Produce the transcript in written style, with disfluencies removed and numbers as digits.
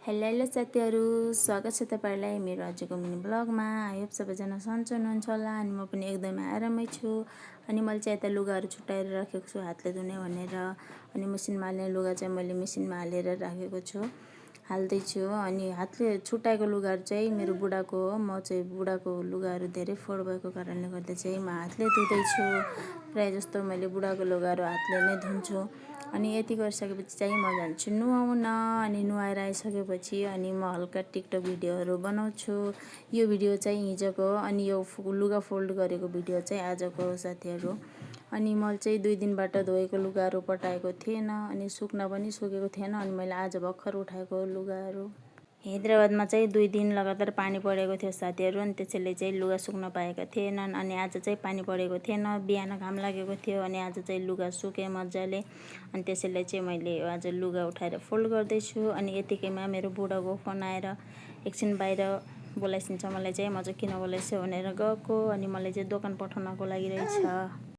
Hello साथीहरू, स्वागत छ तपाईहरुलाई मेरो आजको मिनी ब्लगमा। आई होप सबैजना सन्चो हुनुहुन्छ होला अनि म पनि एकदमै आरामै छु। अनि मैले चाहिँ यता लुगाहरू छुट्याएर राखेको छु हातले धुने भनेर। अनि मसिनमा हाल्ने लुगा चाहिँ मैले मसिनमा हालेर राखेको छु, हाल्दै छु। अनि हातले छुट्याएको लुगाहरू चाहिँ मेरो बुढाको हो। म चाहिँ बुढाको लुगाहरू धेरै फोहोर भएको कारणले गर्दा चाहिँ म हातले धुँदै छु। प्राय जस्तो मैले बुढाको लुगाहरू हातले नै धुन्छु। अनि यति गरिसकेपछि चाहिँ म जान्छु नुहाउन। अनि नुहाएर आइसकेपछि अनि म हल्का टिकटक भिडियोहरू बनाउँछु। यो भिडियो चाहिँ हिजोको हो अनि यो लुगा फोल्ड गरेको भिडियो चाहिँ आजको हो साथीहरू। अनि मैले चाहिँ 2 दिनबाट धोएको लुगाहरू पटाएको थिएन अनि सुक्न पनि सुकेको थिएन। अनि मैले आज भर्खर उठाएको लुगाहरू। हैदराबादमा चाहिँ 2 दिन लगातार पानी परेको थियो साथीहरू। अनि त्यसैले चाहिँ लुगा सुक्न पाएका थिएनन्। अनि आज चाहिँ पानी परेको थिएन, बिहान घाम लागेको थियो अनि आज चाहिँ लुगा सुके मजाले। अनि त्यसैले चाहिँ मैले आज लुगा उठाएर फोल्ड गर्दैछु। अनि यतिकैमा मेरो बुढाको फोन आएर एकछिन बाहिर बोलाइसिन्छ मलाई चाहिँ। म चाहिँ किन बोलाइसो भनेर गएको। अनि मलाई चाहिँ दोकान पठाउनको लागि रहेछ।